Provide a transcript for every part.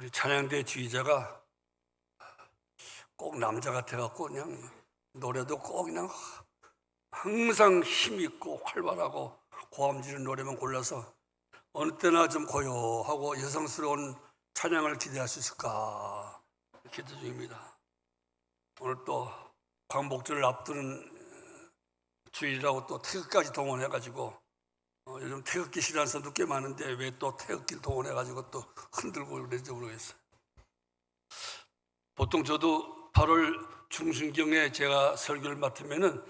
우리 찬양대 지휘자가 꼭 남자 같아갖고 그냥 노래도 꼭 그냥 항상 힘있고 활발하고 고함 지르는 노래만 골라서 어느 때나 좀 고요하고 여성스러운 찬양을 기대할 수 있을까 기대 중입니다. 오늘 또 광복절을 앞두는 주일이라고 또 태극까지 동원해가지고 요즘 태극기 싫어하는 사람도 꽤 많은데 왜 또 태극기를 동원해가지고 또 흔들고 그런지 모르겠어요. 보통 저도 8월 중순경에 제가 설교를 맡으면은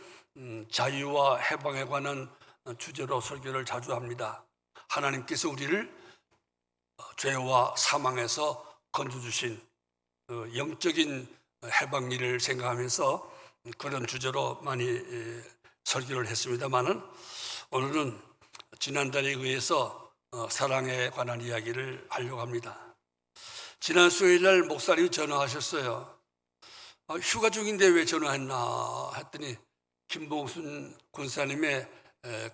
자유와 해방에 관한 주제로 설교를 자주 합니다. 하나님께서 우리를 죄와 사망에서 건져주신 영적인 해방일을 생각하면서 그런 주제로 많이 설교를 했습니다만은 오늘은 지난달에 의해서 사랑에 관한 이야기를 하려고 합니다. 지난 수요일날 목사님이 전화하셨어요. 휴가 중인데 왜 전화했나 했더니 김봉순 군사님의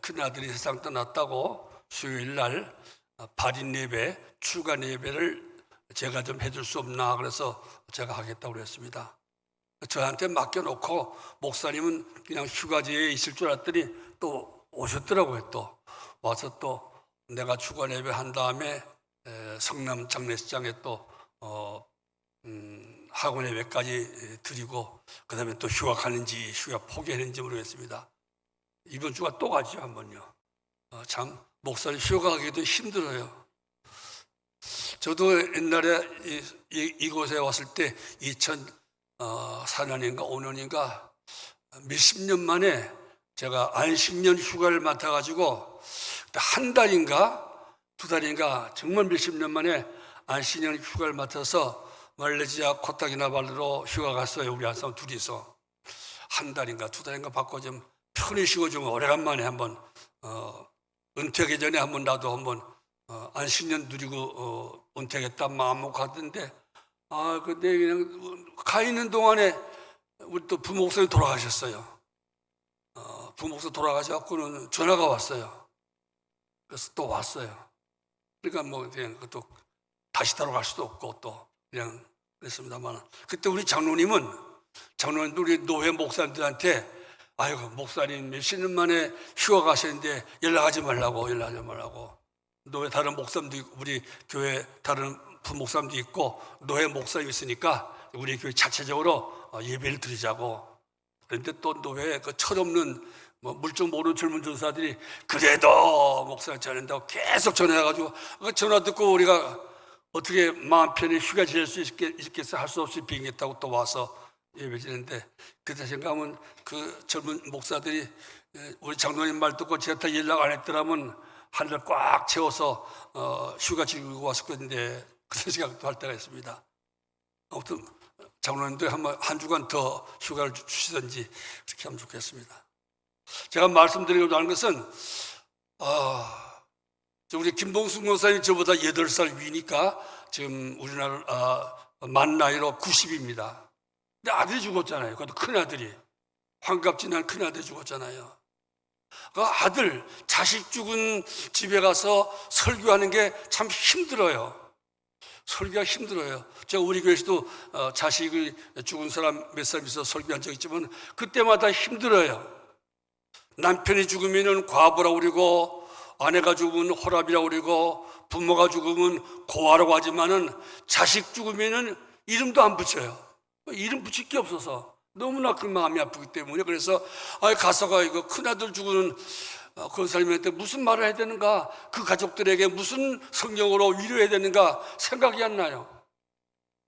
큰아들이 세상 떠났다고 수요일날 발인 예배, 추가 예배를 제가 좀 해줄 수 없나 그래서 제가 하겠다고 그랬습니다. 저한테 맡겨놓고 목사님은 그냥 휴가지에 있을 줄 알았더니 또 오셨더라고요. 또 와서 또 내가 추가 예배 한 다음에 성남 장례식장에 또 학원 예배까지 드리고 그 다음에 또 휴가 가는지 휴가 포기했는지 모르겠습니다. 이번 주가 또 가죠 한번요. 참 목사님 휴가 가기도 힘들어요. 저도 옛날에 이곳에 왔을 때 2004년인가 5년인가 몇십 년 만에 제가 안식년 휴가를 맡아가지고 한 달인가 두 달인가 정말 몇십 년 만에 안식년 휴가를 맡아서 말레이시아 코타키나발루로 휴가 갔어요. 우리 한 사람 둘이서 한 달인가 두 달인가 받고 좀 편히 쉬고 좀 오래간만에 한번 은퇴하기 전에 한번 나도 한번 안식년 누리고 은퇴하겠다 마음 먹고 갔는데 근데 그냥 가 있는 동안에 우리 또 부목사님 돌아가셨어요. 부목사 돌아가셔갖고는 전화가 왔어요. 그래서 또 왔어요. 그러니까 뭐 그냥 또 다시 돌아갈 수도 없고 또 그냥 그랬습니다만 그때 우리 장로님도 우리 노회 목사님들한테 아이고 목사님 몇십 년 만에 휴가 가셨는데 연락하지 말라고 노회 다른 목사님도 있고 우리 교회 다른 부목사님도 있고 노회 목사님 있으니까 우리 교회 자체적으로 예배를 드리자고. 그런데 또 노회 그 철없는 물정 모르는 젊은 전사들이 그래도 목사님 전한다고 계속 전화해가지고 전화 듣고 우리가 어떻게 마음 편히 휴가 지낼 수 있겠어 할 수 없이 비행기 타고 또 와서 예배 지냈는데 그때 생각하면 그 젊은 목사들이 우리 장로님 말 듣고 제가 연락 안 했더라면 하늘 꽉 채워서 휴가 지내고 왔을 건데 그런 생각도 할 때가 있습니다. 아무튼 장로님들 한 주간 더 휴가를 주시든지 그렇게 하면 좋겠습니다. 제가 말씀드리려고 하는 것은 우리 김봉순 목사님이 저보다 8살 위니까 지금 우리나라 만 나이로 90입니다. 근데 아들이 죽었잖아요. 그것도 큰아들이 환갑지난 큰아들이 죽었잖아요. 그 아들 자식 죽은 집에 가서 설교하는 게 참 힘들어요. 설교가 힘들어요. 제가 우리 교회에서도 자식을 죽은 사람 몇 사람 있어서 설교한 적 있지만 그때마다 힘들어요. 남편이 죽으면 과부라고 그러고 아내가 죽으면 호랍이라고 그러고 부모가 죽으면 고아라고 하지만은 자식 죽으면은 이름도 안 붙여요. 이름 붙일 게 없어서 너무나 그 마음이 아프기 때문에 그래서 가서가 이거 큰아들 죽은 그 사람한테 무슨 말을 해야 되는가, 그 가족들에게 무슨 성경으로 위로해야 되는가 생각이 안 나요.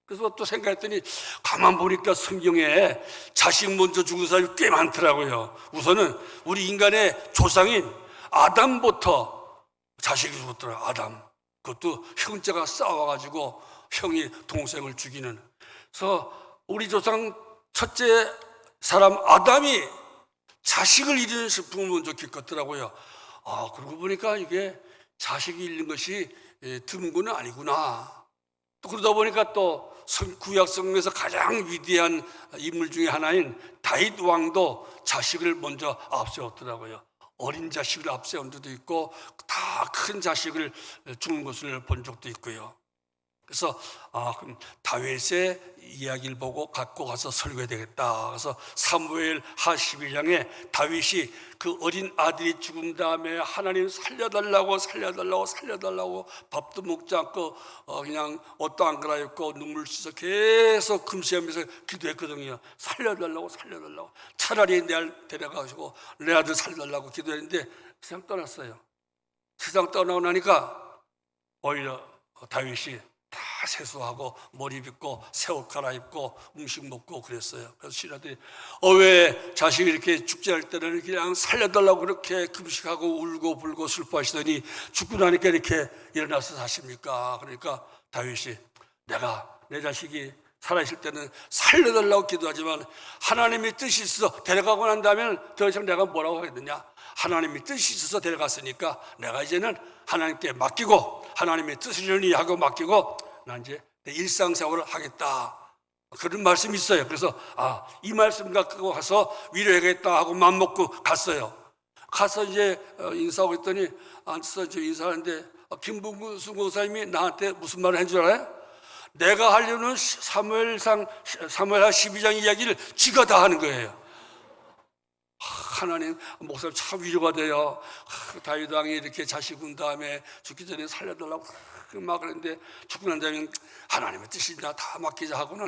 그래서 또 생각했더니 가만 보니까 성경에 자식 먼저 죽은 사람이 꽤 많더라고요. 우선은 우리 인간의 조상인 아담부터 자식이 죽었더라고요. 아담. 그것도 형제가 싸워가지고 형이 동생을 죽이는. 그래서 우리 조상 첫째 사람 아담이 자식을 잃은 슬픔을 먼저 겪었더라고요. 그러고 보니까 이게 자식이 잃는 것이 드문 건 아니구나. 또 그러다 보니까 또 구약 성경에서 가장 위대한 인물 중에 하나인 다윗 왕도 자식을 먼저 앞세웠더라고요. 어린 자식을 앞세운 데도 있고 다 큰 자식을 죽는 것을 본 적도 있고요. 그래서 그럼 다윗의 이야기를 보고 갖고 가서 설교해야 되겠다. 그래서 사무엘 하 11장에 다윗이 그 어린 아들이 죽은 다음에 하나님 살려달라고 밥도 먹지 않고 그냥 옷도 안 갈아입고 눈물 씻어 계속 금시하면서 기도했거든요. 살려달라고 차라리 내 아들 데려가시고 내 아들 살려달라고 기도했는데 세상 떠났어요. 세상 떠나고 나니까 오히려 다윗이 다 세수하고 머리 빗고 새 옷 갈아입고 음식 먹고 그랬어요. 그래서 신하들이 왜 자식이 이렇게 죽지 않을 때는 그냥 살려달라고 그렇게 금식하고 울고 불고 슬퍼하시더니 죽고 나니까 이렇게 일어나서 사십니까? 그러니까 다윗이 내가 내 자식이 살아있을 때는 살려달라고 기도하지만 하나님의 뜻이 있어서 데려가고 난 다음에 더 이상 내가 뭐라고 하겠느냐? 하나님의 뜻이 있어서 데려갔으니까 내가 이제는 하나님께 맡기고 하나님의 뜻을 이해하고 맡기고 난 이제 내 일상생활을 하겠다. 그런 말씀이 있어요. 그래서 이 말씀 갖고 가서 위로해야겠다 하고 마음먹고 갔어요. 가서 이제 인사하고 있더니 앉아서 이제 인사하는데 김봉수 목사님이 나한테 무슨 말을 한 줄 알아요? 내가 하려는 사무엘하 12장 이야기를 지가 다 하는 거예요. 하나님, 목사님 참 위로가 돼요. 다윗 왕이 이렇게 자식 군 다음에 죽기 전에 살려달라고 막 그랬는데 죽고 난 다음에 하나님의 뜻이나 다 맡기자 하고는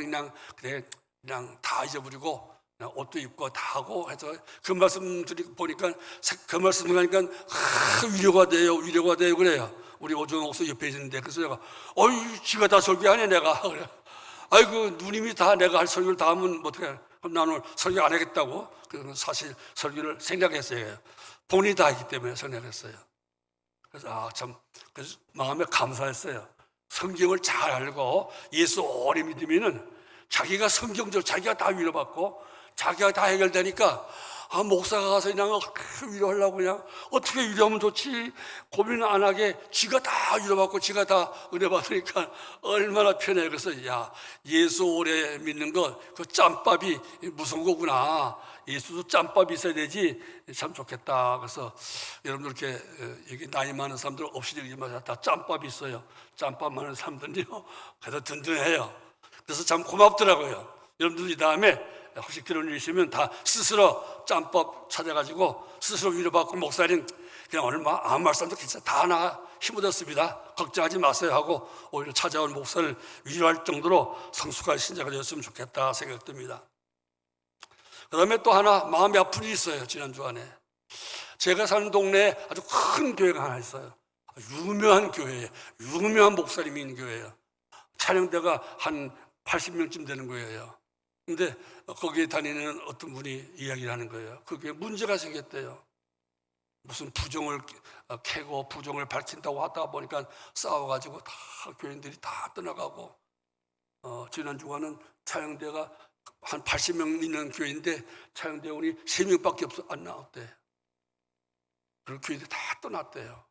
그냥 다 잊어버리고 그냥 옷도 입고 다 하고 해서 그 말씀 보니까 그 말씀 하니까 위로가 돼요 그래요. 우리 오종호 목사 옆에 있는데 그래서 내가 지가 다 설교하네 내가 그래. 아이고 누님이 다 내가 할 설교를 다 하면 어떡해. 그럼 나는 설교 안 하겠다고. 그래서 사실 설교를 생략했어요. 본인이 다 했기 때문에 생략했어요. 그래서 그래서 마음에 감사했어요. 성경을 잘 알고 예수 오래 믿으면은 자기가 성경적으로 자기가 다 위로받고 자기가 다 해결되니까 목사가 가서 그냥 위로하려고 그냥 어떻게 위로하면 좋지 고민 안 하게 지가 다 위로받고 지가 다 은혜 받으니까 얼마나 편해. 그래서 예수 오래 믿는 거 그 짬밥이 무슨 거구나. 예수도 짬밥이 있어야 되지 참 좋겠다. 그래서 여러분들 이렇게 여기 나이 많은 사람들 없이 얘기하지 마세요. 다 짬밥이 있어요. 짬밥 많은 사람들은요 그래서 든든해요. 그래서 참 고맙더라고요. 여러분들 이 다음에 혹시 그런 일 있으면 다 스스로 짬밥 찾아가지고 스스로 위로받고 목사님 그냥 오늘 아무 말씀도 괜찮아 다 하나 힘 얻었습니다. 걱정하지 마세요 하고 오히려 찾아온 목사를 위로할 정도로 성숙한 신자가 되었으면 좋겠다 생각됩니다. 그 다음에 또 하나 마음이 아픈 일이 있어요. 지난 주간에 제가 사는 동네에 아주 큰 교회가 하나 있어요. 유명한 교회예요. 유명한 목사님이 있는 교회예요. 촬영대가 한 80명쯤 되는 거예요. 근데 거기에 다니는 어떤 분이 이야기를 하는 거예요. 그게 문제가 생겼대요. 무슨 부정을 캐고 부정을 밝힌다고 하다 보니까 싸워가지고 다 교인들이 다 떠나가고 지난 주간은 촬영대가 한 80명 있는 교회인데 촬영대원이 3명밖에 안 나왔대. 그리고 교인들이 다 떠났대요.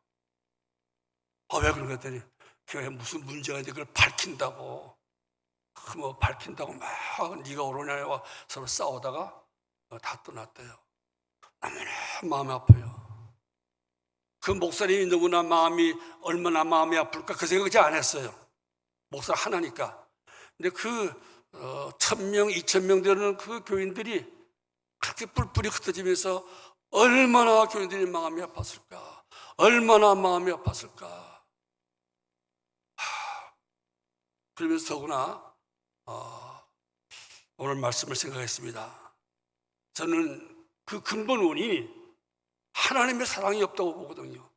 왜 그런 거 했더니 교회에 무슨 문제가 있는데 그걸 밝힌다고 밝힌다고 막 네가 오르냐고 서로 싸우다가 다 떠났대요. 너무나 마음이 아파요. 그 목사님이 너무나 얼마나 마음이 아플까 그 생각 잘 안 했어요. 목사 하나니까. 근데 그 1000명, 2000명 되는 그 교인들이 그렇게 뿔뿔이 흩어지면서 얼마나 교인들이 마음이 아팠을까. 얼마나 마음이 아팠을까. 그러면서 더구나 오늘 말씀을 생각했습니다. 저는 그 근본 원인이 하나님의 사랑이 없다고 보거든요.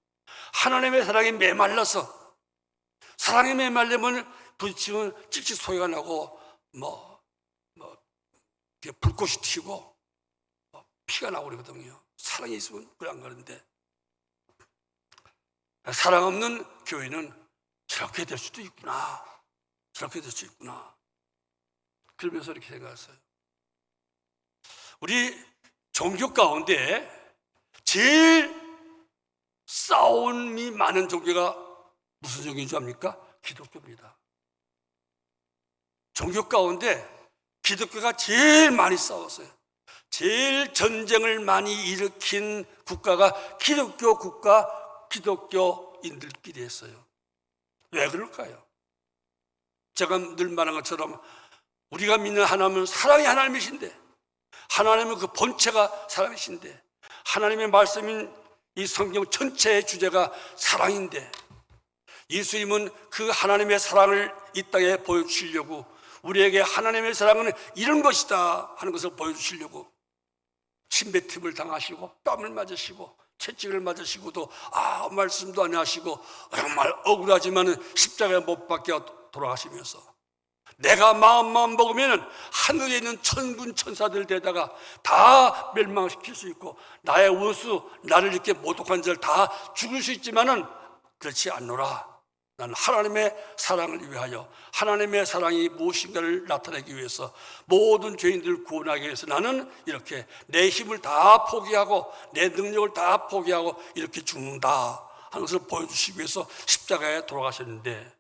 하나님의 사랑이 메말라서 사랑이 메말리면 부딪히면 찔찔 소리가 나고 불꽃이 튀고 피가 나고 그러거든요. 사랑이 있으면 그래 안 가는데 사랑 없는 교회는 저렇게 될 수도 있구나. 저렇게 될 수 있구나. 그러면서 이렇게 생각했어요. 우리 종교 가운데 제일 싸움이 많은 종교가 무슨 종교인 줄 압니까? 기독교입니다. 종교 가운데 기독교가 제일 많이 싸웠어요. 제일 전쟁을 많이 일으킨 국가가 기독교 국가, 기독교인들끼리 했어요. 왜 그럴까요? 제가 늘 말한 것처럼 우리가 믿는 하나님은 사랑의 하나님이신데, 하나님은 그 본체가 사랑이신데, 하나님의 말씀인 이 성경 전체의 주제가 사랑인데, 예수님은 그 하나님의 사랑을 이 땅에 보여주시려고, 우리에게 하나님의 사랑은 이런 것이다 하는 것을 보여주시려고 침뱉음을 당하시고 뺨을 맞으시고 채찍을 맞으시고도 말씀도 안 하시고 정말 억울하지만 십자가에 못 박혀 돌아가시면서, 내가 마음만 먹으면 하늘에 있는 천군 천사들 데다가 다 멸망시킬 수 있고, 나의 원수, 나를 이렇게 모독한 자를 다 죽일 수 있지만은 그렇지 않노라. 나는 하나님의 사랑을 위하여, 하나님의 사랑이 무엇인가를 나타내기 위해서, 모든 죄인들을 구원하기 위해서 나는 이렇게 내 힘을 다 포기하고 내 능력을 다 포기하고 이렇게 죽는다 하는 것을 보여주시기 위해서 십자가에 돌아가셨는데,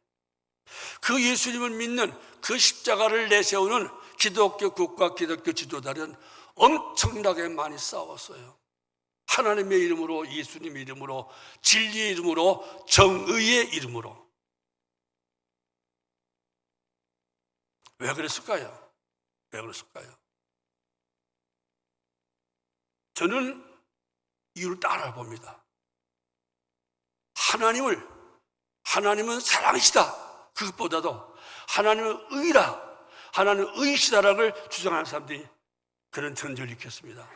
그 예수님을 믿는 그 십자가를 내세우는 기독교 국가, 기독교 지도자들은 엄청나게 많이 싸웠어요. 하나님의 이름으로, 예수님의 이름으로, 진리의 이름으로, 정의의 이름으로. 왜 그랬을까요? 왜 그랬을까요? 저는 이유를 딱 알아봅니다. 하나님은 사랑이시다, 그것보다도 하나님은 의라, 하나님은 의시다라고 주장하는 사람들이 그런 전제를 익혔습니다.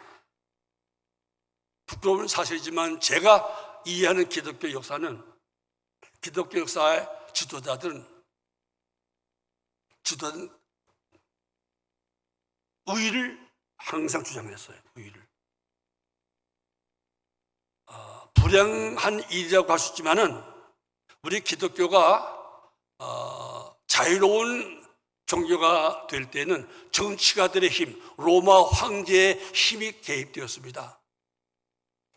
부끄러운 사실이지만 제가 이해하는 기독교 역사는, 기독교 역사의 지도자들은 의를 항상 주장했어요. 의를. 불행한 일이라고 할 수 있지만은 우리 기독교가 자유로운 종교가 될 때는 정치가들의 힘, 로마 황제의 힘이 개입되었습니다.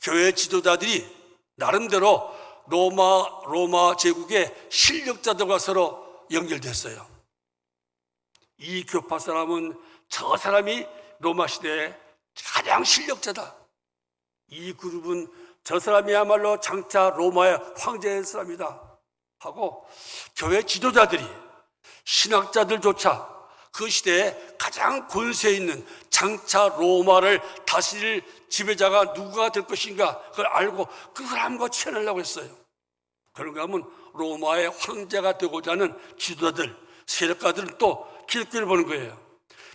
교회 지도자들이 나름대로 로마 제국의 실력자들과 서로 연결됐어요. 이 교파 사람은 저 사람이 로마 시대의 가장 실력자다, 이 그룹은 저 사람이야말로 장차 로마의 황제의 사람이다 하고, 교회 지도자들이, 신학자들조차 그 시대에 가장 권세 있는 장차 로마를 다스릴 지배자가 누가 될 것인가 그걸 알고 그 사람과 친하려고 했어요. 그런가 하면 로마의 황제가 되고자 하는 지도자들, 세력가들은 또 기독교를 보는 거예요.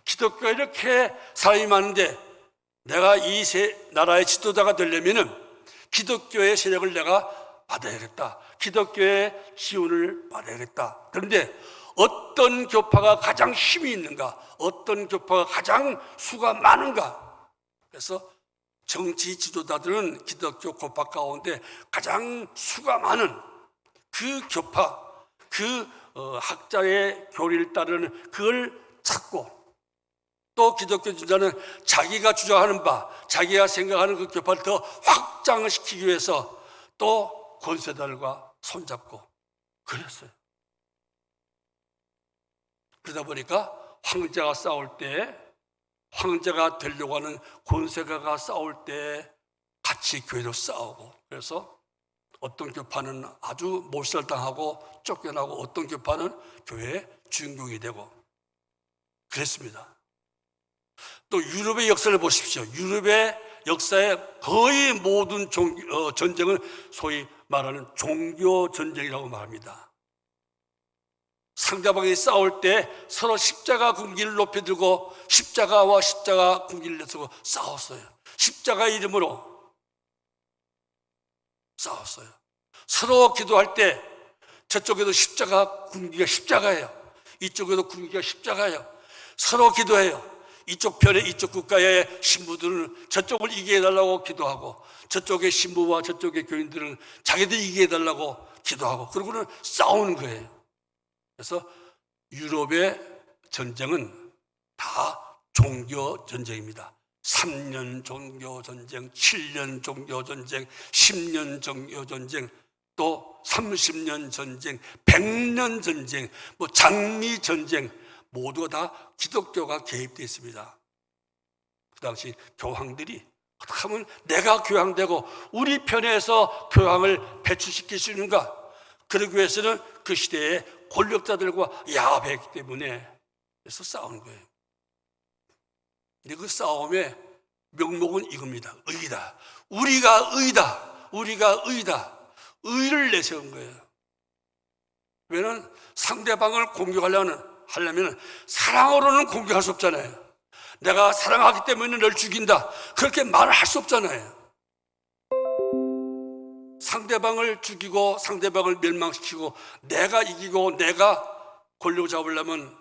기독교가 이렇게 사람이 많은데 내가 이 나라의 지도자가 되려면은 기독교의 세력을 내가 받아야겠다, 기독교의 지원을 받아야겠다. 그런데 어떤 교파가 가장 힘이 있는가, 어떤 교파가 가장 수가 많은가. 그래서 정치 지도자들은 기독교 교파 가운데 가장 수가 많은 그 교파, 그 학자의 교리를 따르는 그걸 찾고, 또 기독교 지도자는 자기가 주장하는 바, 자기가 생각하는 그 교파를 더 확장시키기 위해서 또 권세들과 손잡고 그랬어요. 그러다 보니까 황제가 싸울 때, 황제가 되려고 하는 권세가가 싸울 때 같이 교회로 싸우고, 그래서 어떤 교파는 아주 몰살당하고 쫓겨나고, 어떤 교파는 교회의 주인공이 되고 그랬습니다. 또 유럽의 역사를 보십시오. 유럽의 역사의 거의 모든 전쟁은 소위 말하는 종교 전쟁이라고 말합니다. 상대방이 싸울 때 서로 십자가 군기를 높이 들고 십자가와 십자가 군기를 내세우고 싸웠어요. 십자가 이름으로 싸웠어요. 서로 기도할 때 저쪽에도 십자가 군기가 십자가예요, 이쪽에도 군기가 십자가예요. 서로 기도해요. 이쪽 편에, 이쪽 국가의 신부들은 저쪽을 이기게 해달라고 기도하고, 저쪽의 신부와 저쪽의 교인들은 자기들 이기게 해달라고 기도하고, 그러고는 싸우는 거예요. 그래서 유럽의 전쟁은 다 종교 전쟁입니다. 3년 종교 전쟁, 7년 종교 전쟁, 10년 종교 전쟁, 또 30년 전쟁, 100년 전쟁, 장미 전쟁, 모두가 다 기독교가 개입되어 있습니다. 그 당시 교황들이 어떻게 하면 내가 교황되고 우리 편에서 교황을 배출시킬 수 있는가, 그러기 위해서는 그 시대에 권력자들과 야합했기 때문에 그래서 싸우는 거예요. 근데 그 싸움의 명목은 이겁니다. 의다. 우리가 의다. 우리가 의다. 의를 내세운 거예요. 왜냐하면 상대방을 공격하려면 사랑으로는 공격할 수 없잖아요. 내가 사랑하기 때문에 널 죽인다, 그렇게 말을 할 수 없잖아요. 상대방을 죽이고 상대방을 멸망시키고 내가 이기고 내가 권력 잡으려면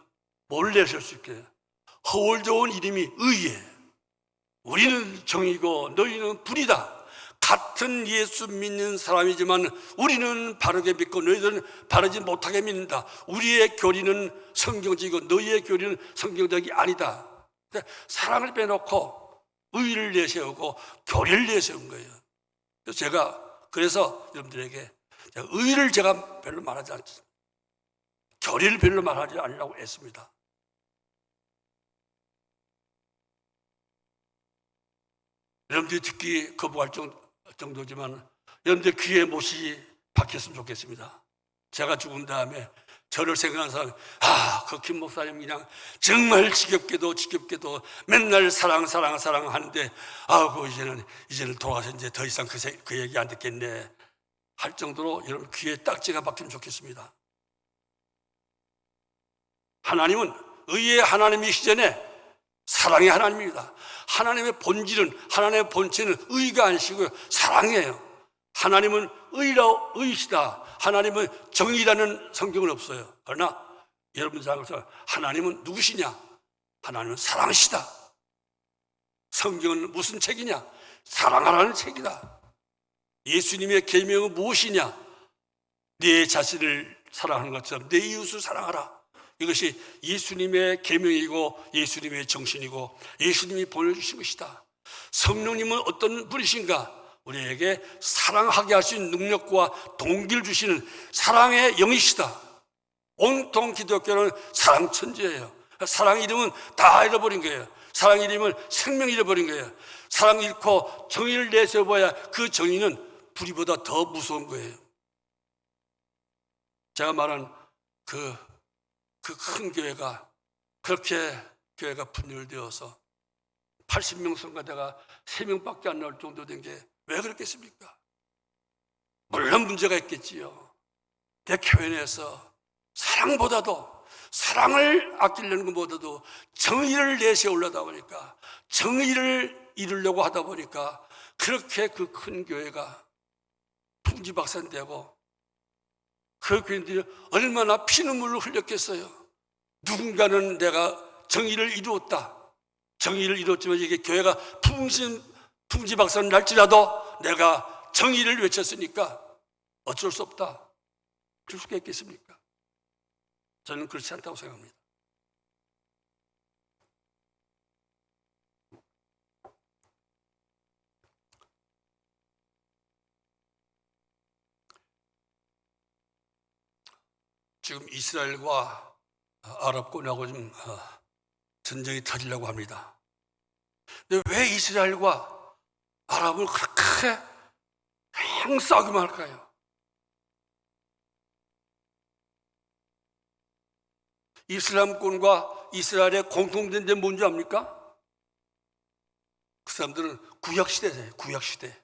뭘 내세울 수 있겠어요? 허울 좋은 이름이 의예요. 우리는 정의고 너희는 불이다. 같은 예수 믿는 사람이지만 우리는 바르게 믿고 너희들은 바르지 못하게 믿는다. 우리의 교리는 성경적이고 너희의 교리는 성경적이 아니다. 사랑을 빼놓고 의를 내세우고 교리를 내세운 거예요. 그래서 여러분들에게 의를 제가 별로 말하지 않습니다. 교리를 별로 말하지 않으려고 했습니다. 여러분들이 듣기 거부할 정도지만 여러분들 귀에 못이 박혔으면 좋겠습니다. 제가 죽은 다음에 저를 생각하는 사람이 그 김 목사님 그냥 정말 지겹게도 맨날 사랑 하는데 이제는 돌아가서 이제 더 이상 그 얘기 안 듣겠네 할 정도로 여러분 귀에 딱지가 박히면 좋겠습니다. 하나님은 의의 하나님이시기 전에 사랑의 하나님입니다. 하나님의 본체는 의가 아니시고요, 사랑이에요. 하나님은 의시다. 하나님은 정의라는 성경은 없어요. 그러나 여러분 생각해서 하나님은 누구시냐? 하나님은 사랑이시다. 성경은 무슨 책이냐? 사랑하라는 책이다. 예수님의 계명은 무엇이냐? 내 자신을 사랑하는 것처럼 내 이웃을 사랑하라. 이것이 예수님의 계명이고 예수님의 정신이고 예수님이 보내주신 것이다. 성령님은 어떤 분이신가? 우리에게 사랑하게 할 수 있는 능력과 동기를 주시는 사랑의 영이시다. 온통 기독교는 사랑 천지예요. 사랑 이름은 다 잃어버린 거예요. 사랑 이름은 생명 잃어버린 거예요. 사랑 잃고 정의를 내세워봐야 그 정의는 불의보다 더 무서운 거예요. 제가 말한 그 큰 교회가 그렇게 교회가 분열되어서 80명 성가대가 3명밖에 안 나올 정도 된 게 왜 그렇겠습니까? 물론 문제가 있겠지요. 내 교회 내에서 사랑을 아끼려는 것보다도 정의를 내세우려다 보니까, 정의를 이루려고 하다 보니까 그렇게 그 큰 교회가 풍지박산되고 그 교인들이 얼마나 피눈물을 흘렸겠어요. 누군가는 내가 정의를 이루었다. 정의를 이뤘지만 이게 교회가 풍지박산 날지라도 내가 정의를 외쳤으니까 어쩔 수 없다. 그럴 수가 있겠습니까? 저는 그렇지 않다고 생각합니다. 지금 이스라엘과 아랍권하고 좀 전쟁이 터지려고 합니다. 근데 왜 이스라엘과 아랍을 그렇게 싸우기만 할까요? 이슬람권과 이스라엘의 공통된 데 뭔지 압니까? 그 사람들은 구약시대예요. 구약시대.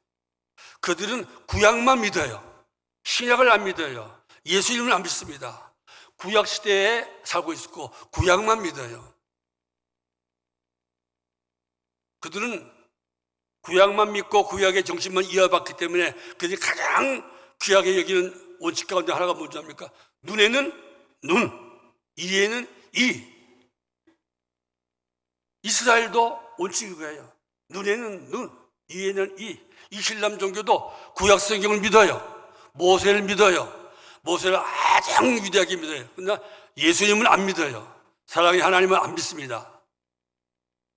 그들은 구약만 믿어요. 신약을 안 믿어요. 예수님을 안 믿습니다. 구약시대에 살고 있었고 구약만 믿어요. 그들은 구약만 믿고 구약의 정신만 이어받기 때문에 그들이 가장 귀하게 여기는 원칙 가운데 하나가 뭔지 압니까? 눈에는 눈, 이에는 이. 이스라엘도 원칙이 그거예요. 눈에는 눈, 이에는 이. 이슬람 종교도 구약 성경을 믿어요. 모세를 믿어요. 모세를 가장 위대하게 믿어요. 그러나 예수님을 안 믿어요. 사랑의 하나님을 안 믿습니다.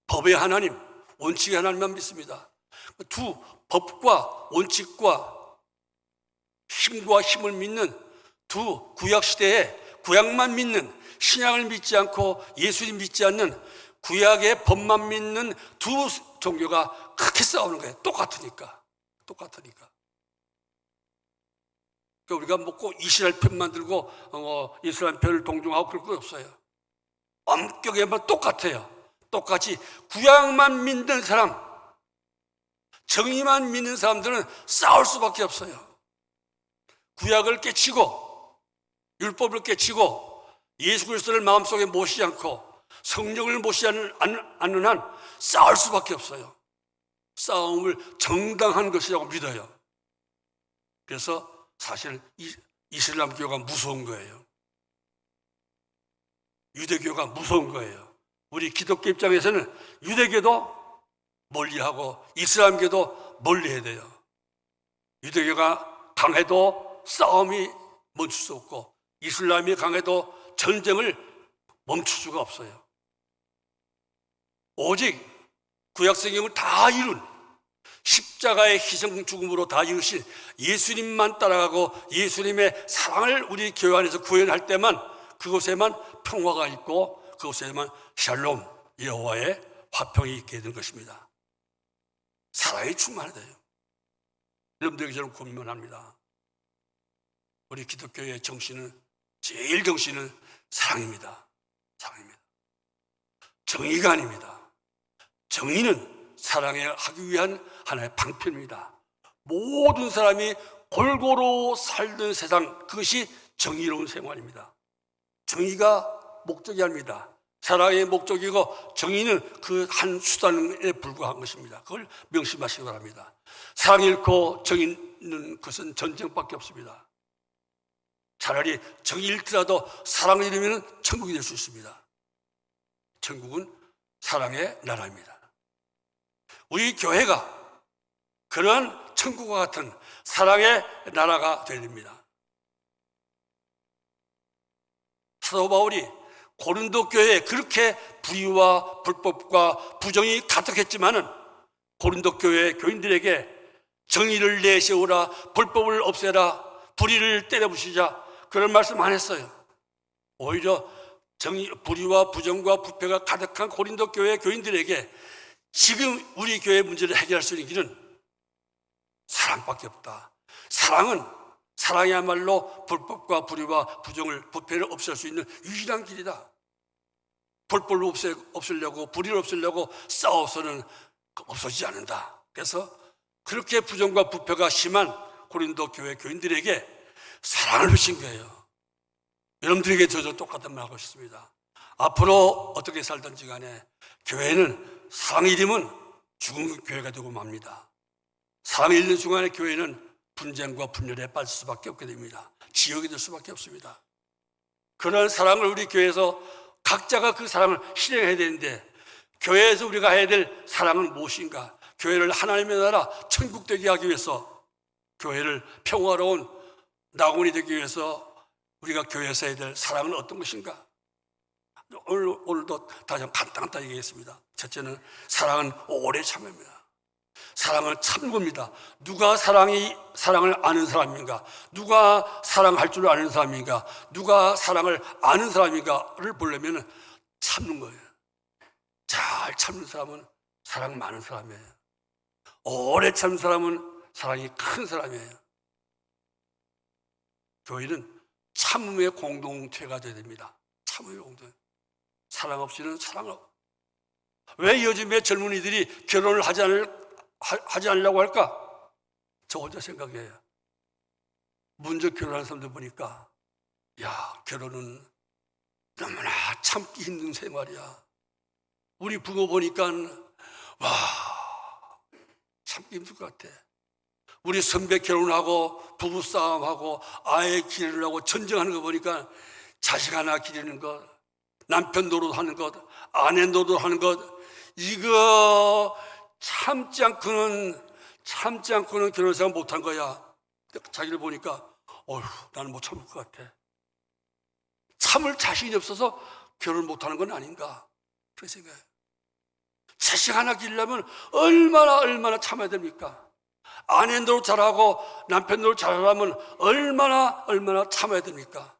법의 하나님, 원칙의 하나님만 믿습니다. 두 법과 원칙과 힘과 힘을 믿는 두 구약시대에 구약만 믿는, 신약을 믿지 않고 예수님 믿지 않는, 구약의 법만 믿는 두 종교가 그렇게 싸우는 거예요. 똑같으니까. 그러니까 우리가 꼭 이스라엘 편만 들고 이스라엘 편을 동정하고 그럴 거 없어요. 엄격하게만 똑같아요. 똑같이 구약만 믿는 사람, 정의만 믿는 사람들은 싸울 수밖에 없어요. 구약을 깨치고 율법을 깨치고 예수 그리스도를 마음속에 모시지 않고 성령을 모시지 않는 한 싸울 수밖에 없어요. 싸움을 정당한 것이라고 믿어요. 그래서 사실 이슬람교가 무서운 거예요. 유대교가 무서운 거예요. 우리 기독교 입장에서는 유대교도 멀리하고 이슬람교도 멀리해야 돼요. 유대교가 강해도 싸움이 멈출 수 없고 이슬람이 강해도 전쟁을 멈출 수가 없어요. 오직 구약성경을 다 이룬 십자가의 희생 죽음으로 다 이루신 예수님만 따라가고 예수님의 사랑을 우리 교회 안에서 구현할 때만 그곳에만 평화가 있고 그곳에만 샬롬 여호와의 화평이 있게 된 것입니다. 사랑이 충만해야 돼요. 여러분들에게 저는 권면합니다. 우리 기독교의 정신은 제일 정신은 사랑입니다. 사랑입니다. 정의가 아닙니다. 정의는 사랑을 하기 위한 하나의 방편입니다. 모든 사람이 골고루 살던 세상, 그것이 정의로운 생활입니다. 정의가 목적이 아닙니다. 사랑의 목적이고 정의는 그 한 수단에 불과한 것입니다. 그걸 명심하시기 바랍니다. 사랑 잃고 정의 잃는 것은 전쟁밖에 없습니다. 차라리 정의 잃더라도 사랑을 잃으면 천국이 될 수 있습니다. 천국은 사랑의 나라입니다. 우리 교회가 그런 천국과 같은 사랑의 나라가 되야 됩니다. 사도 바울이 고린도 교회에 그렇게 불의와 불법과 부정이 가득했지만은 고린도 교회 교인들에게 정의를 내세우라, 불법을 없애라, 불의를 때려부시자, 그런 말씀 안 했어요. 오히려 불의와 부정과 부패가 가득한 고린도 교회 교인들에게 지금 우리 교회 문제를 해결할 수 있는 길은 사랑밖에 없다. 사랑이야말로 불법과 불의와 부정을, 부패를 없앨 수 있는 유일한 길이다. 불법을 없애려고, 불의를 없애려고 싸워서는 없어지지 않는다. 그래서 그렇게 부정과 부패가 심한 고린도 교회 교인들에게 사랑을 주신 거예요. 여러분들에게 저도 똑같은 말 하고 싶습니다. 앞으로 어떻게 살든지 간에 교회는 사랑을 잃으면 죽은 교회가 되고 맙니다. 사랑을 잃는 중간에 교회는 분쟁과 분열에 빠질 수밖에 없게 됩니다. 지옥이 될 수밖에 없습니다. 그런 사랑을 우리 교회에서 각자가 그 사랑을 실행해야 되는데, 교회에서 우리가 해야 될 사랑은 무엇인가? 교회를 하나님의 나라 천국 되게 하기 위해서, 교회를 평화로운 낙원이 되기 위해서 우리가 교회에서 해야 될 사랑은 어떤 것인가? 오늘도 다시 한번 간단하게 얘기했습니다. 첫째는 사랑은 오래 참입니다. 사랑은 참고입니다. 누가 사랑을 아는 사람인가? 누가 사랑할 줄 아는 사람인가? 누가 사랑을 아는 사람인가를 보려면 참는 거예요. 잘 참는 사람은 사랑 많은 사람이에요. 오래 참는 사람은 사랑이 큰 사람이에요. 교회는 참음의 공동체가 되어야 됩니다. 참음의 공동체. 사랑 없이는 사랑 없. 왜 요즘에 젊은이들이 결혼을 하지 않으려고 할까? 저 혼자 생각해요. 먼저 결혼한 사람들 보니까, 야, 결혼은 너무나 참기 힘든 생활이야. 우리 부모 보니까, 와, 참기 힘들 것 같아. 우리 선배 결혼하고 부부싸움하고 아이 기르려고 전쟁하는 거 보니까 자식 하나 기르는 것, 남편 노릇하는 것, 아내 노릇하는 것, 이거 참지 않고는 결혼 생활 못한 거야. 자기를 보니까 나는 못 참을 것 같아. 참을 자신이 없어서 결혼 못하는 건 아닌가, 그런 생각이에요. 자식 하나 기르려면 얼마나 참아야 됩니까? 아내 노릇 잘하고 남편 노릇 잘하려면 얼마나 참아야 됩니까?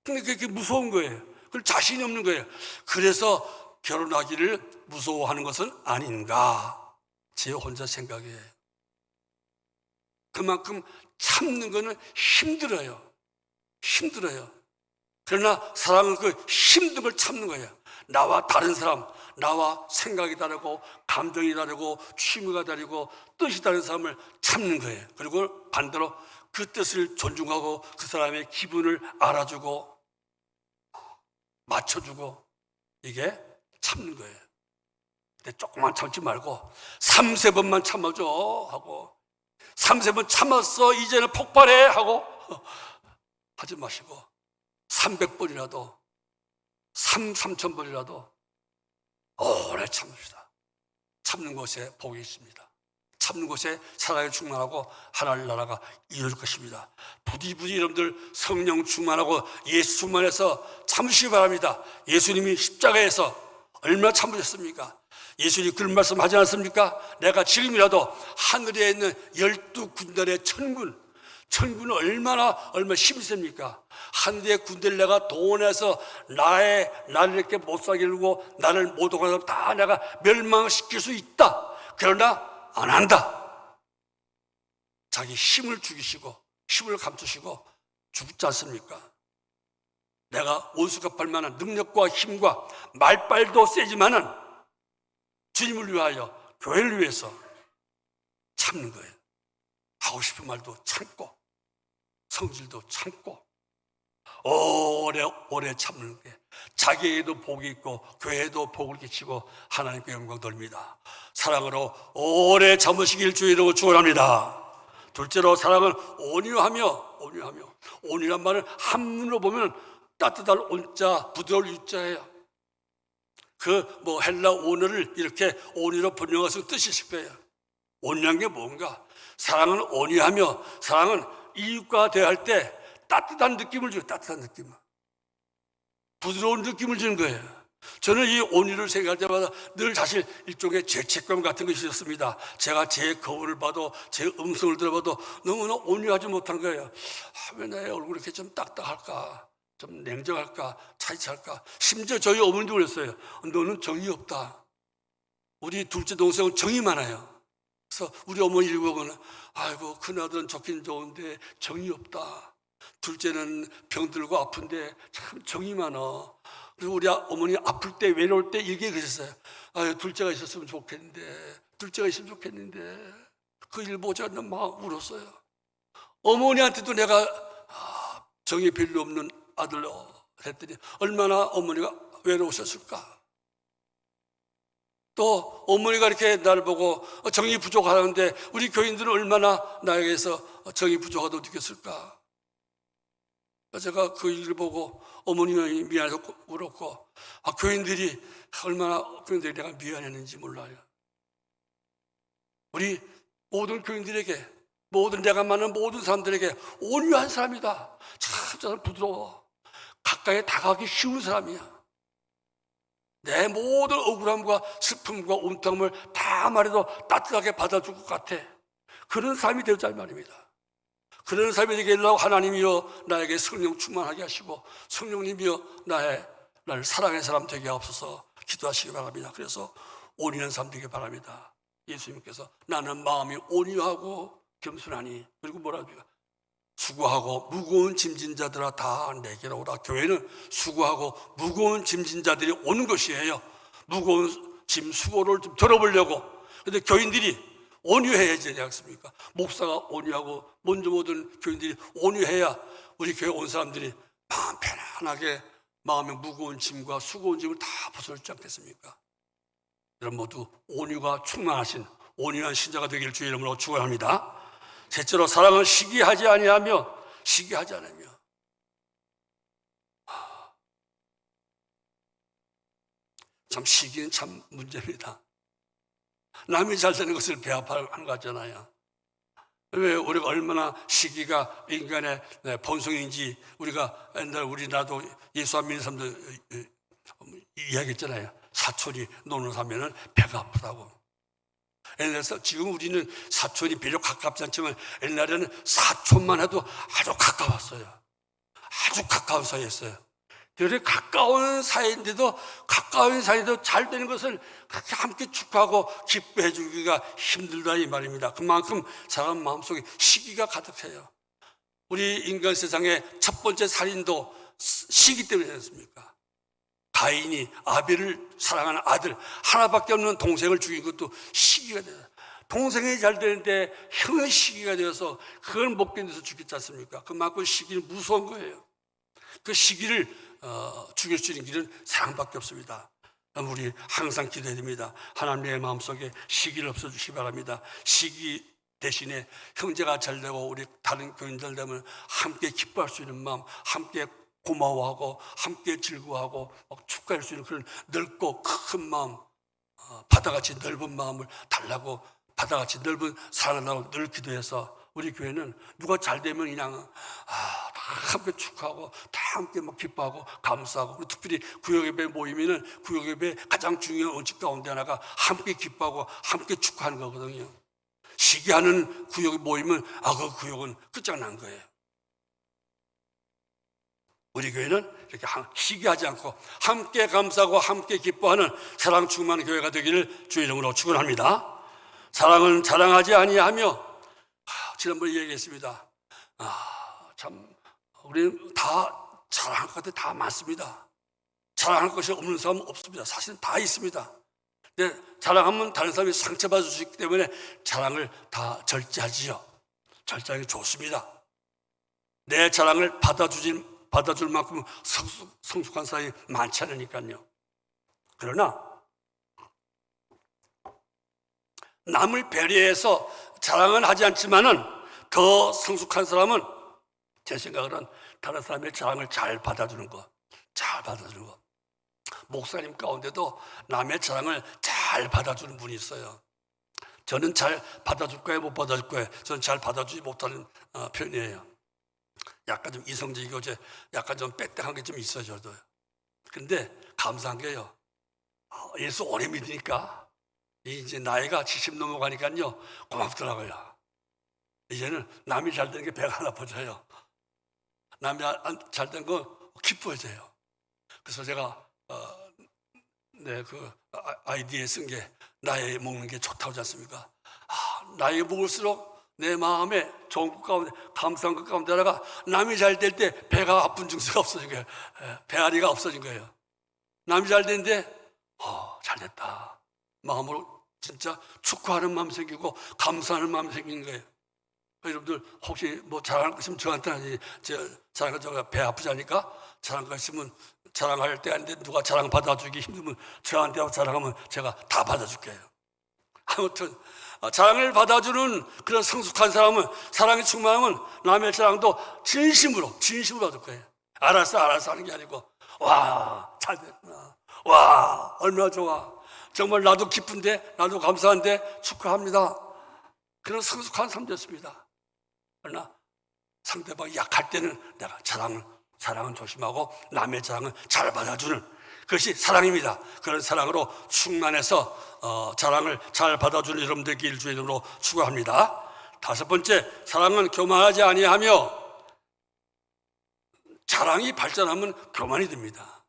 근데 그게 무서운 거예요. 그걸 자신이 없는 거예요. 그래서 결혼하기를 무서워하는 것은 아닌가, 제 혼자 생각이에요. 그만큼 참는 거는 힘들어요. 그러나 사랑은 그 힘든 걸 참는 거예요. 나와 다른 사람, 나와 생각이 다르고 감정이 다르고 취미가 다르고 뜻이 다른 사람을 참는 거예요. 그리고 반대로 그 뜻을 존중하고 그 사람의 기분을 알아주고 맞춰주고, 이게 참는 거예요. 근데 조금만 참지 말고 3-4번만 참아줘 하고, 3-4번 참았어 이제는 폭발해 하고 하지 마시고 300번이라도 3,000번이라도 오래 참읍시다. 참는 곳에 복이 있습니다. 참는 곳에 사랑이 충만하고 하나님 나라가 이루어질 것입니다. 부디 여러분들 성령 충만하고 예수 충만해서 참으시기 바랍니다. 예수님이 십자가에서 얼마나 참으셨습니까? 예수님이 그런 말씀 하지 않습니까? 내가 지금이라도 하늘에 있는 12군단의 천군은 얼마나 힘이 셉니까? 하늘의 군대를 내가 동원해서 나를 이렇게 못 살게 하고 나를 모독하는 사람 다 내가 멸망시킬 수 있다. 그러나 안 한다. 자기 힘을 죽이시고 힘을 감추시고 죽지 않습니까? 내가 원수갚을 만한 능력과 힘과 말빨도 세지만은 주님을 위하여, 교회를 위해서 참는 거예요. 하고 싶은 말도 참고 성질도 참고 오래 참는 게 자기에게도 복이 있고 교회에도 복을 끼치고 하나님께 영광 돌립니다. 사랑으로 오래 참으시길 주의 이름으로 축원합니다. 둘째로 사랑은 온유하며 온유란 말은 한문으로 보면 따뜻한 온자, 부드러울 유자예요. 헬라 온유를 이렇게 온유로 번역해서 뜻이 있을 거예요. 온유한 게 뭔가? 사랑은 온유하며, 사랑은 이웃과 대할 때 따뜻한 느낌을 줘요. 따뜻한 느낌, 부드러운 느낌을 주는 거예요. 저는 이 온유를 생각할 때마다 늘 사실 일종의 죄책감 같은 것이 있었습니다. 제가 제 거울을 봐도 제 음성을 들어봐도 너무나 온유하지 못한 거예요. 왜 나의 얼굴이 이렇게 좀 딱딱할까, 좀 냉정할까, 차이차할까. 심지어 저희 어머니도 그랬어요. 너는 정이 없다. 우리 둘째 동생은 정이 많아요. 그래서 우리 어머니를 보고는 아이고 큰아들은 좋긴 좋은데 정이 없다. 둘째는 병들고 아픈데 참 정이 많아. 그래서 우리 어머니 아플 때 외로울 때 이렇게 그러셨어요. 아유 둘째가 있었으면 좋겠는데, 둘째가 있으면 좋겠는데. 그 일 보자 막 울었어요. 어머니한테도 내가 정이 별로 없는 아들로 했더니 얼마나 어머니가 외로우셨을까. 또 어머니가 이렇게 나를 보고 정이 부족하다는데 우리 교인들은 얼마나 나에게서 정이 부족하다고 느꼈을까. 제가 그 일을 보고 어머니가 미안해서 울었고, 교인들이 얼마나 교인들이 내가 미안했는지 몰라요. 우리 모든 교인들에게, 내가 만난 모든 사람들에게 온유한 사람이다. 참 부드러워. 가까이 다가가기 쉬운 사람이야. 내 모든 억울함과 슬픔과 온통을 다 말해도 따뜻하게 받아줄 것 같아. 그런 삶이 되자 말입니다. 그런 삶이 되게 하려고 하나님이여 나에게 성령 충만하게 하시고 성령님이여 나를 사랑의 사람 되게 하옵소서 기도하시기 바랍니다. 그래서 온유한 사람 되게 바랍니다. 예수님께서 나는 마음이 온유하고 겸손하니, 그리고 뭐라고 해요? 수고하고 무거운 짐진 자들아 다 내게로 오라. 교회는 수고하고 무거운 짐진 자들이 오는 것이에요. 무거운 짐 수고를 좀 덜어보려고. 그런데 교인들이 온유해야 되지 않습니까? 목사가 온유하고 먼저 모든 교인들이 온유해야 우리 교회 온 사람들이 마음 편안하게 마음의 무거운 짐과 수고운 짐을 다 벗어놓지 않겠습니까? 여러분 모두 온유가 충만하신 온유한 신자가 되기를 주의 이름으로 축원합니다. 셋째로 사랑은 시기하지 않으며 참 시기는 참 문제입니다. 남이 잘 되는 것을 배합하는 것 같잖아요. 왜 우리가 얼마나 시기가 인간의 본성인지 우리가 옛날 나도 예수 안 믿는 사람들 이야기했잖아요. 사촌이 노는 하면은 배가 아프다고. 옛날에서 지금 우리는 사촌이 비록 가깝지 않지만 옛날에는 사촌만 해도 아주 가까웠어요. 아주 가까운 사이였어요. 되게 가까운 사이인데도 잘 되는 것을 그렇게 함께 축하하고 기뻐해 주기가 힘들다 이 말입니다. 그만큼 사람 마음속에 시기가 가득해요. 우리 인간 세상의 첫 번째 살인도 시기 때문에 그렇습니까? 가인이 아벨을 사랑하는 아들 하나밖에 없는 동생을 죽인 것도 시기가 돼요. 동생이 잘 되는데 형의 시기가 되어서 그걸 못 견뎌서 죽였지 않습니까? 그만큼 시기는 무서운 거예요. 그 시기를 죽일 수 있는 길은 사랑밖에 없습니다. 우리 항상 기도해야 됩니다. 하나님 내 마음속에 시기를 없애주시기 바랍니다. 시기 대신에 형제가 잘 되고 우리 다른 교인들 되면 함께 기뻐할 수 있는 마음, 함께 고마워하고 함께 즐거워하고 축하할 수 있는 그런 넓고 큰 마음, 바다같이 넓은 마음을 달라고 바다같이 넓은 사랑을 달라고 늘 기도해서 우리 교회는 누가 잘 되면 그냥 다 함께 축하하고 다 함께 막 기뻐하고 감사하고, 그리고 특별히 구역예배 모이면은 구역예배 가장 중요한 원칙 가운데 하나가 함께 기뻐하고 함께 축하하는 거거든요. 시기하는 구역이 모이면 그 구역은 끝장난 거예요. 우리 교회는 이렇게 시기하지 않고 함께 감사하고 함께 기뻐하는 사랑 충만한 교회가 되기를 주의 이름으로 축원합니다. 사랑은 자랑하지 아니하며, 지난번에 얘기했습니다. 참 우리는 다 자랑할 것 같아 다 많습니다. 자랑할 것이 없는 사람은 없습니다. 사실은 다 있습니다. 근데 자랑하면 다른 사람이 상처받을 수 있기 때문에 자랑을 다 절제하지요. 절제하기 좋습니다. 내 자랑을 받아줄 만큼 성숙한 사람이 많지 않으니까요. 그러나 남을 배려해서 자랑은 하지 않지만은 더 성숙한 사람은 제 생각으로는 다른 사람의 자랑을 잘 받아주는 것. 목사님 가운데도 남의 자랑을 잘 받아주는 분이 있어요. 저는 잘 받아줄 거예요, 못 받아줄 거예요? 저는 잘 받아주지 못하는 편이에요. 약간 좀 이성적이고 약간 좀 빼딱한 게 좀 있어요, 저도. 근데 감사한 게요, 예수 오래 믿으니까 이제 나이가 70 넘어가니까요 고맙더라고요. 이제는 남이 잘 되는 게 배가 안 아파져요. 남이 잘 된 거 기뻐져요. 그래서 제가 그 아이디에 쓴 게 나이 먹는 게 좋다고 하지 않습니까? 나이 먹을수록 내 마음에 좋은 것 가운데, 감사한 것 가운데 하나가 남이 잘 될 때 배가 아픈 증세가 없어진 거예요. 배앓이가 없어진 거예요. 남이 잘 되는데 잘 됐다 마음으로 진짜 축하하는 마음이 생기고 감사하는 마음이 생기는 거예요. 여러분들 혹시 뭐 자랑할 거 있으면 저한테 자랑할 거 배 아프지 않으니까 자랑할 거 있으면 자랑할 때 아닌데 누가 자랑 받아주기 힘들면 저한테 자랑하면 제가 다 받아줄게요. 아무튼 자랑을 받아주는 그런 성숙한 사람은, 사랑이 충만하면 남의 자랑도 진심으로 받을 거예요. 알았어 하는 게 아니고 잘 됐구나, 얼마나 좋아, 정말 나도 기쁜데, 나도 감사한데 축하합니다. 그런 성숙한 삶 됐습니다. 그러나 상대방이 약할 때는 내가 자랑은 조심하고 남의 자랑은 잘 받아주는 그것이 사랑입니다. 그런 사랑으로 충만해서 자랑을 잘 받아주는 여러분들 되길 주의 이름으로 축원합니다. 다섯 번째, 사랑은 교만하지 아니하며. 자랑이 발전하면 교만이 됩니다.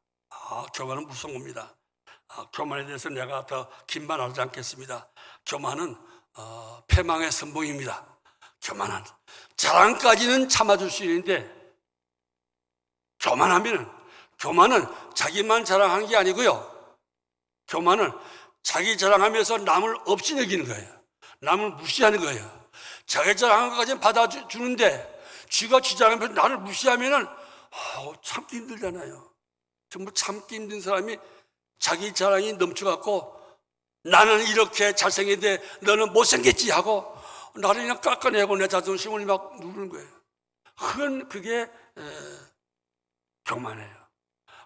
교만은 무서운 겁니다. 교만에 대해서 내가 더 긴 말 하지 않겠습니다. 교만은 패망의 선봉입니다. 교만은 자랑까지는 참아줄 수 있는데, 교만은 자기만 자랑하는 게 아니고요, 교만은 자기 자랑하면서 남을 없이 여기는 거예요. 남을 무시하는 거예요. 자기 자랑한 것까지는 받아주는데 쥐가 쥐 자랑하면서 나를 무시하면은 참기 힘들잖아요. 정말 참기 힘든 사람이 자기 자랑이 넘쳐갖고 나는 이렇게 잘생겼는데 너는 못생겼지 하고 나를 그냥 깎아내고 내 자존심을 막 누르는 거예요. 그게 교만이에요.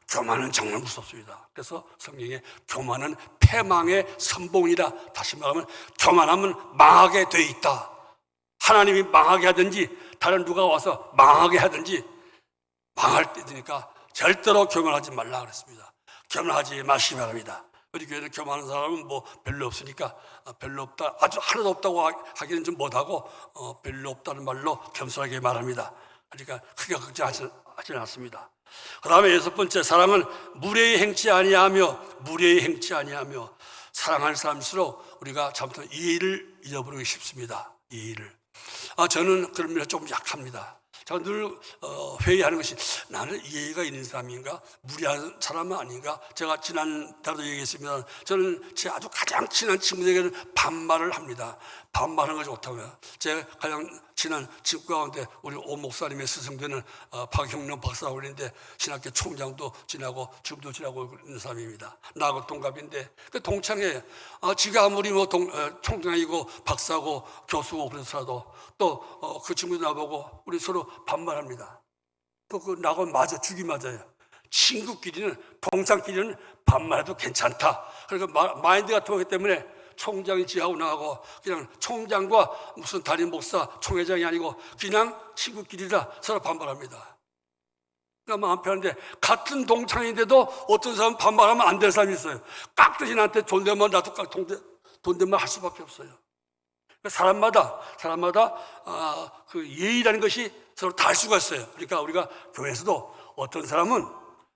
교만은 정말 무섭습니다. 그래서 성경에 교만은 패망의 선봉이라, 다시 말하면 교만하면 망하게 돼 있다. 하나님이 망하게 하든지 다른 누가 와서 망하게 하든지 망할 때 되니까 절대로 교만하지 말라 그랬습니다. 교만하지 마시기 바랍니다. 우리 교회는 교만한 사람은 뭐 별로 없으니까 별로 없다, 아주 하나도 없다고 하기는 좀 못하고 별로 없다는 말로 겸손하게 말합니다. 그러니까 크게 걱정하지 않습니다. 그 다음에 여섯 번째, 사랑은 무례히 행치 아니하며 사랑하는 사람일수록 우리가 잘못하면 예의를 잃어버리기 쉽습니다. 예의를. 저는 그런 면에서 조금 약합니다. 제가 늘 회의하는 것이, 나는 예의가 있는 사람인가, 무례한 사람은 아닌가. 제가 지난달도 얘기했습니다. 저는 제 아주 가장 친한 친구들에게는 반말을 합니다. 반말하는 것이 좋다고요. 제 가장 친한 친구 가운데 우리 오 목사님의 스승되는 박형룡 박사라고 있는데, 신학교 총장도 지나고 지금도 지나고 있는 사람입니다. 나하고 동갑인데 그 동창회예요. 지가 아무리 뭐 총장이고 박사고 교수고 그래서라도 또 그 친구도 나보고 우리 서로 반말합니다. 또 그 나하고 맞아, 죽이 맞아요. 친구끼리는, 동창끼리는 반말해도 괜찮다. 그러니까 마인드가 통하기 때문에 총장이 지하고 나하고 그냥 총장과 무슨 담임 목사, 총회장이 아니고 그냥 친구끼리라 서로 반말합니다. 그러니까 마음 편한데, 같은 동창인데도 어떤 사람은 반말하면 안 되는 사람이 있어요. 깍듯이 나한테 존댓말, 나도 존댓말 할 수밖에 없어요. 사람마다 그 예의라는 것이 서로 다를 수가 있어요. 그러니까 우리가 교회에서도 어떤 사람은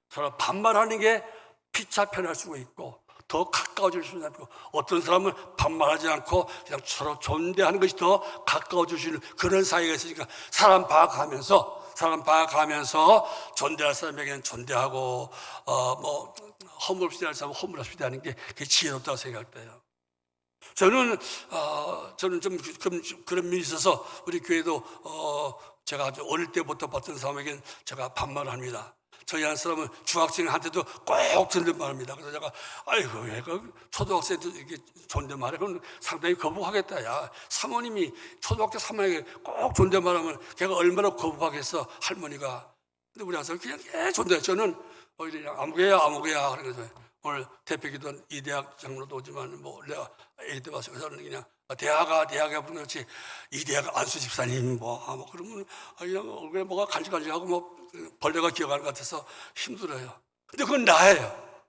서로 반말하는 게 피차 편할 수가 있고 더 가까워질 수가 있고, 어떤 사람은 반말하지 않고 그냥 서로 존대하는 것이 더 가까워질 수 있는 그런 사이가 있으니까 사람 파악하면서 존대할 사람에게는 존대하고 허물없이 대할 사람은 허물없이 대하는 게 그게 지혜롭다고 생각할 때요. 저는 좀 그런 면이 있어서 우리 교회도 제가 아주 어릴 때부터 봤던 사람에게는 제가 반말을 합니다. 저희 한 사람은 중학생한테도 꼭 존댓말합니다. 그래서 제가 아이고, 그 초등학생도 이렇게 존댓말해? 그럼 상당히 거부하겠다. 야, 사모님이 초등학교 사모님에게 꼭 존댓말하면 걔가 얼마나 거부하겠어, 할머니가. 근데 우리 한 사람 그냥 존댓. 저는 그냥 아무개야 그런 거죠. 오늘 대표기도한 이대학 장로도 오지만 내가 애기 때 봤어요. 저는 그냥 대학아 부르는 거지, 이대학 안수 집사님 그러면 그냥 얼굴에 뭐가 간질간질하고 벌레가 기어가는 것 같아서 힘들어요. 근데 그건 나예요.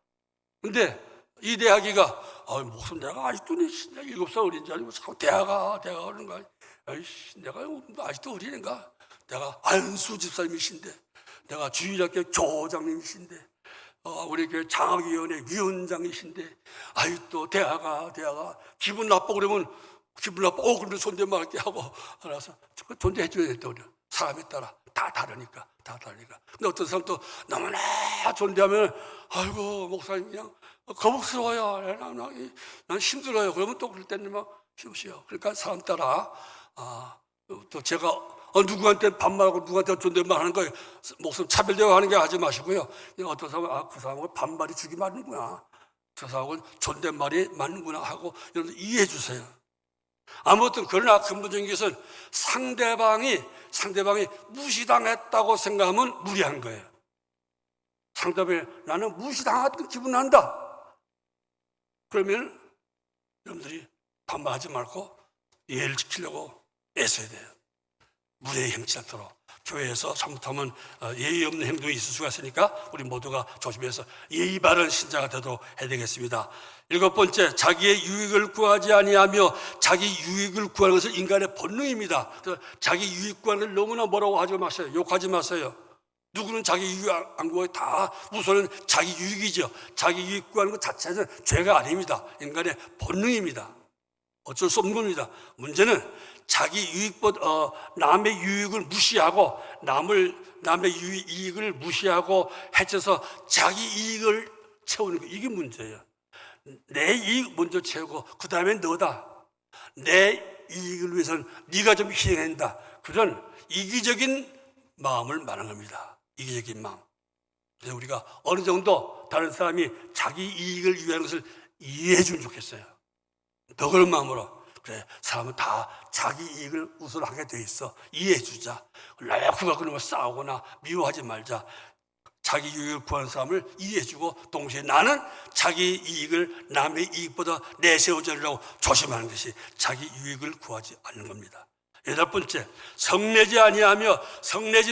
근데 이 대학이가 무슨 내가 아직도 7살 어린 줄 알고 자꾸 대학아 그러는 거야. 아이씨, 내가 아직도 어린애인가? 내가 안수 집사님이신데, 내가 주일학교 교장님이신데, 우리 교회 장학위원회 위원장이신데, 또 대학아 기분 나빠 그러면 기분 나빠. 근데 존댓말 할게 하고 알아서 존재해 줘야 돼. 우리 사람에 따라 다 다르니까. 근데 어떤 사람 또 너무나 존재하면 아이고 목사님 그냥 거북스러워요. 난 힘들어요. 그러면 또 그럴 때는 막 힘쓰요. 그러니까 사람 따라 또 제가 누구한테 반말하고 누구한테 존댓말 하는 거예요. 목숨 차별대화 하는 게 하지 마시고요. 어떤 사람은 그 사람은 반말이 죽이 맞는구나, 저 사람은 존댓말이 맞는구나 하고 여러분 이해해 주세요. 아무튼 그러나 근본적인 것은 상대방이 무시당했다고 생각하면 무리한 거예요. 상대방이 나는 무시당했던 기분 난다. 그러면 여러분들이 반말하지 말고 예의를 지키려고 애써야 돼요. 무례히 행치 않도록. 교회에서 잘못하면 예의 없는 행동이 있을 수가 있으니까 우리 모두가 조심해서 예의 바른 신자가 되도록 해야 되겠습니다. 7번째, 자기의 유익을 구하지 아니하며. 자기 유익을 구하는 것은 인간의 본능입니다. 그래서 자기 유익 구하는 걸 너무나 뭐라고 하지 마세요. 욕하지 마세요. 누구는 자기 유익 안 구하고 다 우선은 자기 유익이죠. 자기 유익 구하는 것 자체는 죄가 아닙니다. 인간의 본능입니다. 어쩔 수 없는 겁니다. 문제는 자기 유익보다 남의 유익을 무시하고 남의 이익을 무시하고 해쳐서 자기 이익을 채우는 거, 이게 문제예요. 내 이익 먼저 채우고 그 다음에 너다. 내 이익을 위해서는 네가 좀 희생한다. 그런 이기적인 마음을 말하는 겁니다. 이기적인 마음. 그래서 우리가 어느 정도 다른 사람이 자기 이익을 위한 것을 이해해 주면 좋겠어요. 더 그런 마음으로. 그래, 사람은 다 자기 이익을 우선하게 돼 있어. 이해해 주자. 누가 그런 걸 싸우거나 미워하지 말자. 자기 이익을 구하는 사람을 이해해 주고 동시에 나는 자기 이익을 남의 이익보다 내세우자라고 조심하는 것이 자기 유익을 구하지 않는 겁니다. 8번째, 성내지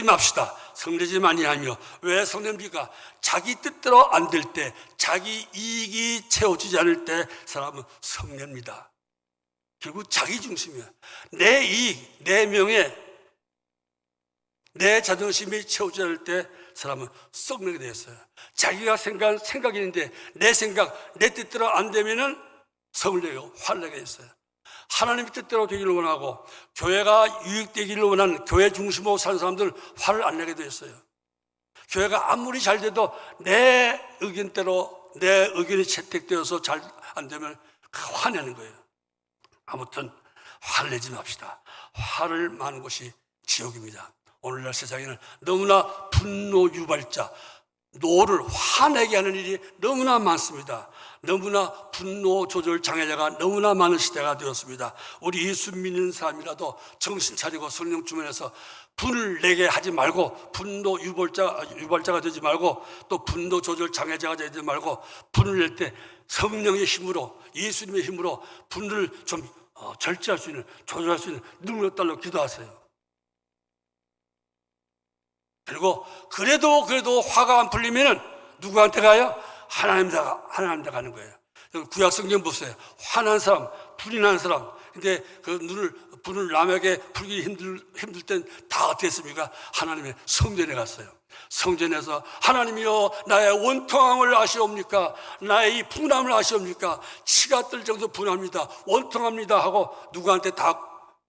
맙시다. 성내지 아니하며. 왜 성냅니까? 자기 뜻대로 안 될 때, 자기 이익이 채워지지 않을 때 사람은 성냅니다. 결국 자기 중심이야. 내 이익, 내 명예, 내 자존심이 채워져야 할 때 사람은 썩는 게 되었어요. 자기가 생각이 있는데 내 생각, 내 뜻대로 안 되면은 성을 내고 화를 내게 됐어요. 하나님의 뜻대로 되기를 원하고 교회가 유익되기를 원하는 교회 중심으로 사는 사람들 화를 안 내게 되었어요. 교회가 아무리 잘 돼도 내 의견대로 내 의견이 채택되어서 잘 안 되면 화내는 거예요. 아무튼 화를 내지 맙시다. 화를 많은 곳이 지옥입니다. 오늘날 세상에는 너무나 분노 유발자, 노를 화내게 하는 일이 너무나 많습니다. 너무나 분노 조절 장애자가 너무나 많은 시대가 되었습니다. 우리 예수 믿는 사람이라도 정신 차리고 성령 충만해서 분을 내게 하지 말고, 분노 유발자가 되지 말고, 또 분노 조절 장애자가 되지 말고, 분을 낼 때 성령의 힘으로, 예수님의 힘으로 분을 좀 절제할 수 있는, 조절할 수 있는 능력 달라고 기도하세요. 그리고 그래도 화가 안 풀리면은 누구한테 가요? 하나님한테 가는 거예요. 구약 성경 보세요. 화난 사람, 불이 난 사람. 근데 그 분을 남에게 풀기 힘들 땐 다 어떻게 했습니까? 하나님의 성전에 갔어요. 성전에서 하나님이여 나의 원통함을 아시옵니까? 나의 이 분함을 아시옵니까? 치가 뜰 정도 분합니다. 원통합니다 하고 누구한테 다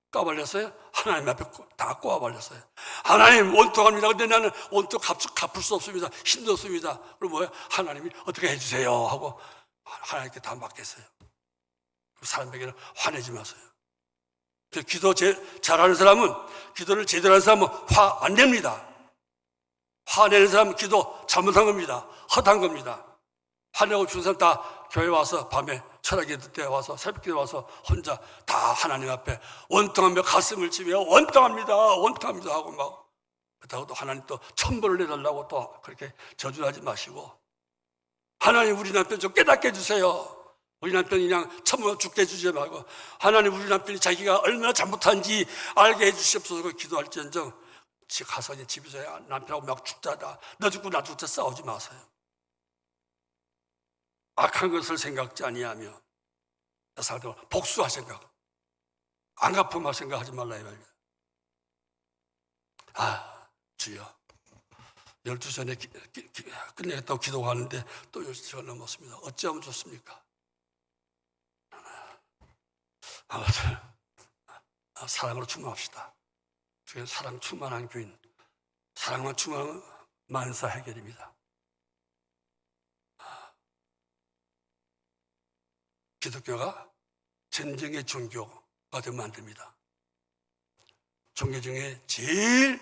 까발렸어요? 하나님 앞에 다 꼬아발렸어요. 하나님 원통합니다. 근데 나는 원통 갚을 수 없습니다. 힘도 없습니다. 그럼 뭐예요? 하나님이 어떻게 해주세요 하고 하나님께 다 맡겼어요. 사람에게는 화내지 마세요. 기도 잘하는 사람은, 기도를 제대로 하는 사람은 화 안 냅니다. 화내는 사람은 기도 잘못한 겁니다. 헛한 겁니다. 화내고 죽은 사람 다 교회 와서 밤에 철학기도 때 와서 새벽기도 와서 혼자 다 하나님 앞에 원통하며 가슴을 치며 원통합니다 하고 막, 그렇다고 또 하나님 또 천벌을 내달라고 또 그렇게 저주하지 마시고, 하나님 우리 남편 좀 깨닫게 해주세요. 우리 남편이 그냥 처음으로 죽게 해주지 말고, 하나님 우리 남편이 자기가 얼마나 잘못한지 알게 해주시옵소서 기도할지언정, 가서 집에서 남편하고 막 죽자다, 너 죽고 나 죽자 싸우지 마세요. 악한 것을 생각지 아니하며 복수할 생각, 안 갚음할 생각하지 말라 이 말입니다. 주여 12시 전에 끝내겠다고 기도하는데 또 12시가 넘었습니다. 어찌하면 좋습니까? 아무튼 사랑으로 충만합시다. 사랑 충만한 교인, 사랑만 충만한 만사 해결입니다. 기독교가 전쟁의 종교가 되면 안 됩니다. 종교 중에 제일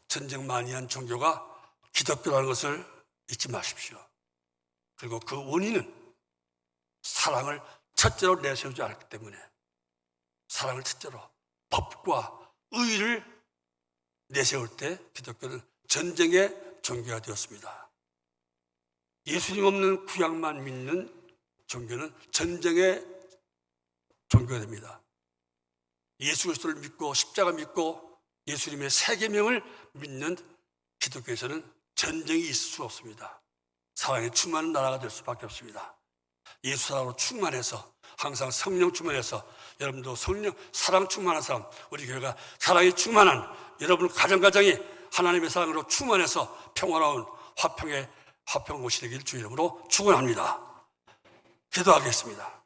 전쟁 많이 한 종교가 기독교라는 것을 잊지 마십시오. 그리고 그 원인은 사랑을 첫째로 내세우지 않았기 때문에, 사랑을 첫째로, 법과 의를 내세울 때 기독교는 전쟁의 종교가 되었습니다. 예수님 없는 구약만 믿는 종교는 전쟁의 종교가 됩니다. 예수 그리스도를 믿고 십자가 믿고 예수님의 세 계명을 믿는 기독교에서는 전쟁이 있을 수 없습니다. 사랑에 충만한 나라가 될 수밖에 없습니다. 예수 사랑으로 충만해서, 항상 성령 충만해서, 여러분도 성령 사랑 충만한 사람, 우리 교회가 사랑이 충만한 여러분 가정가정이 하나님의 사랑으로 충만해서 평화로운 화평의 화평 곳이 되길 주 이름으로 축원합니다. 기도하겠습니다.